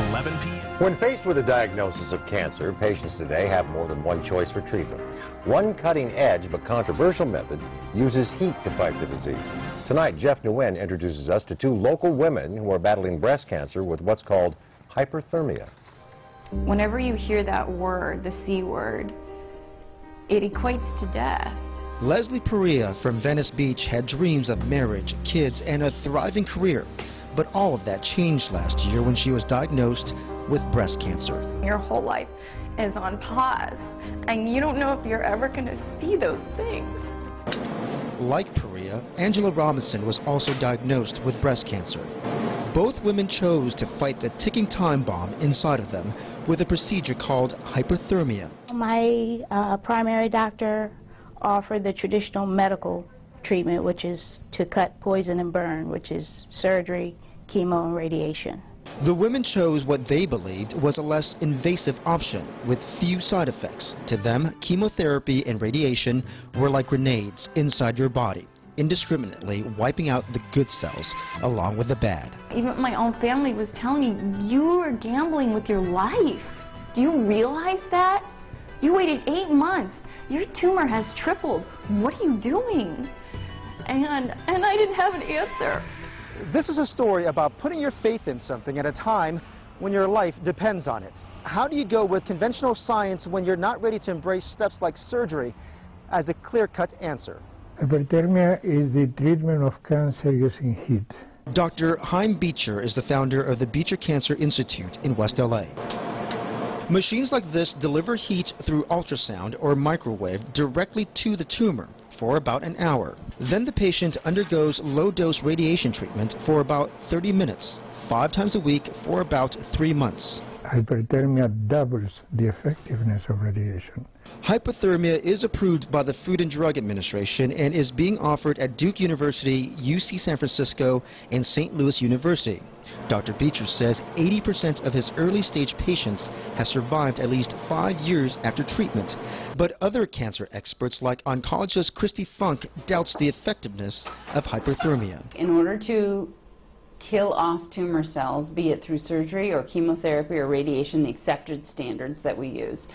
11 p.m. When faced with a diagnosis of cancer, patients today have more than one choice for treatment. One cutting-edge but controversial method uses heat to fight the disease. Tonight, Jeff Nguyen introduces us to two local women who are battling breast cancer with what's called hyperthermia. Whenever you hear that word, the C word, it equates to death. Leslie Parrilla from Venice Beach had dreams of marriage, kids, and a thriving career. But all of that changed last year when she was diagnosed with breast cancer. Your whole life is on pause, and you don't know if you're ever going to see those things. Like Parrilla, Angela Robinson was also diagnosed with breast cancer. Both women chose to fight the ticking time bomb inside of them with a procedure called hyperthermia. My primary doctor offered the traditional medical treatment, which is to cut, poison, and burn, which is surgery, chemo, and radiation. The women chose what they believed was a less invasive option with few side effects. To them, chemotherapy and radiation were like grenades inside your body, indiscriminately wiping out the good cells along with the bad. Even my own family was telling me, you are gambling with your life. Do you realize that? You waited 8 months. Your tumor has tripled. What are you doing? And I didn't have an answer. This is a story about putting your faith in something at a time when your life depends on it. How do you go with conventional science when you're not ready to embrace steps like surgery as a clear-cut answer? Hyperthermia is the treatment of cancer using heat. Dr. Chaim Beecher is the founder of the Beecher Cancer Institute in West LA. Machines like this deliver heat through ultrasound or microwave directly to the tumor for about an hour. Then the patient undergoes low-dose radiation treatment for about 30 minutes, 5 times a week for about 3 months. Hyperthermia doubles the effectiveness of radiation. Hypothermia is approved by the Food and Drug Administration and is being offered at Duke University, UC San Francisco, and St. Louis University. Dr. Beecher says 80% of his early-stage patients have survived at least 5 years after treatment. But other cancer experts like oncologist Christy Funk doubts the effectiveness of hyperthermia. In order to kill off tumor cells, be it through surgery or chemotherapy or radiation, the accepted standards that we use,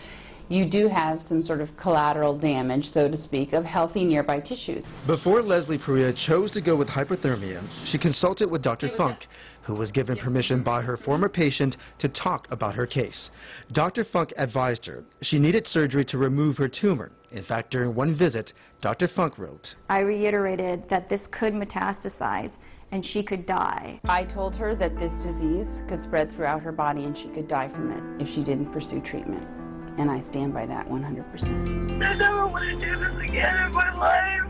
you do have some sort of collateral damage, so to speak, of healthy nearby tissues. Before Leslie Parrilla chose to go with hyperthermia, she consulted with Dr. Funk, who was given permission by her former patient to talk about her case. Dr. Funk advised her she needed surgery to remove her tumor. In fact, during one visit, Dr. Funk wrote, I reiterated that this could metastasize and she could die. I told her that this disease could spread throughout her body and she could die from it if she didn't pursue treatment. And I stand by that 100%. I never want to do this again in my life.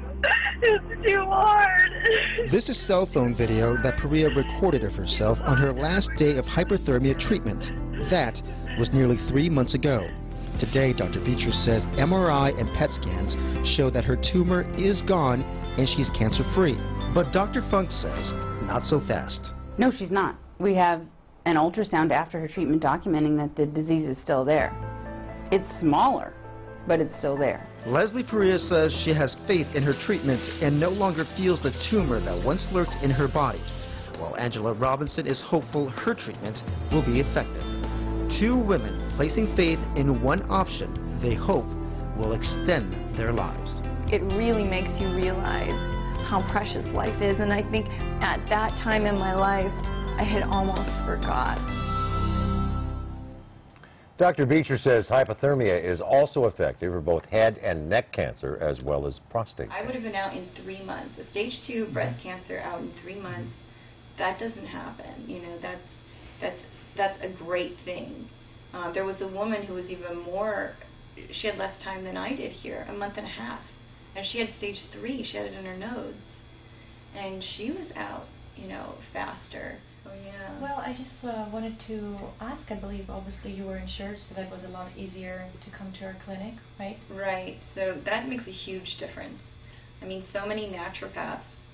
It's too hard. This is cell phone video that Parrilla recorded of herself on her last day of hyperthermia treatment. That was nearly 3 months ago. Today, Dr. Beecher says MRI and PET scans show that her tumor is gone and she's cancer-free. But Dr. Funk says, not so fast. No, she's not. We have an ultrasound after her treatment documenting that the disease is still there. It's smaller, but it's still there. Leslie Parrilla says she has faith in her treatment and no longer feels the tumor that once lurked in her body, while Angela Robinson is hopeful her treatment will be effective. Two women placing faith in one option they hope will extend their lives. It really makes you realize how precious life is, and I think at that time in my life, I had almost forgot. Dr. Beecher says hypothermia is also effective for both head and neck cancer as well as prostate. I would have been out in 3 months. A stage 2 breast cancer out in 3 months, that doesn't happen. You know, that's a great thing. There was a woman who was even more, she had less time than I did here, 1.5 months. And she had stage 3, she had it in her nodes. And she was out, you know, faster. Oh, yeah. Well, I just wanted to ask, I believe obviously you were insured, so that was a lot easier to come to our clinic, right? Right, so that makes a huge difference. I mean, so many naturopaths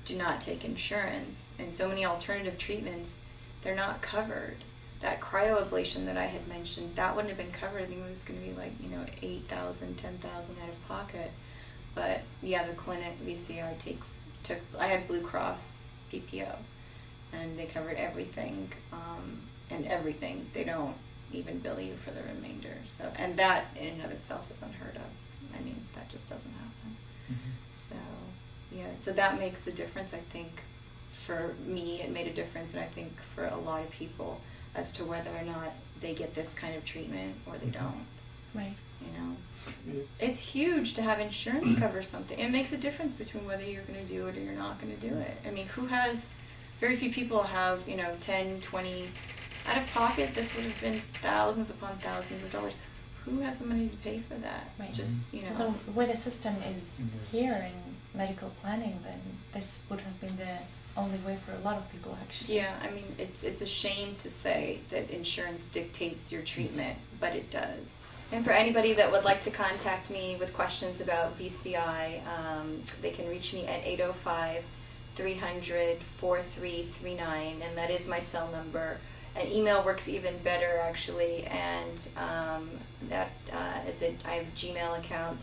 do not take insurance, and so many alternative treatments, they're not covered. That cryoablation that I had mentioned, that wouldn't have been covered. I think it was going to be like, you know, $8,000, $10,000 out of pocket. But yeah, the clinic, VCI I had Blue Cross PPO. And they covered everything, and everything. They don't even bill you for the remainder. So, and that in and of itself is unheard of. I mean, that just doesn't happen. So, yeah, so that makes a difference, I think. For me, it made a difference, and I think for a lot of people, as to whether or not they get this kind of treatment or they don't. Right. You know, it's huge to have insurance cover something. It makes a difference between whether you're going to do it or you're not going to do it. I mean, very few people have, 10, 20 out of pocket. This would have been thousands upon thousands of dollars. Who has the money to pay for that? Right. Just, Although the way the system is here in medical planning, then this would have been the only way for a lot of people, actually. Yeah, I mean, it's a shame to say that insurance dictates your treatment, but it does. And for anybody that would like to contact me with questions about BCI, they can reach me at 805-300-4339, and that is my cell number. An email works even better, actually, and I have a Gmail account,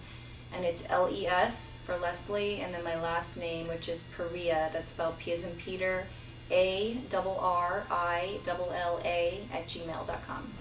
and it's LES for Leslie, and then my last name, which is Parrilla, that's spelled P as in Peter, ARRILLA @gmail.com.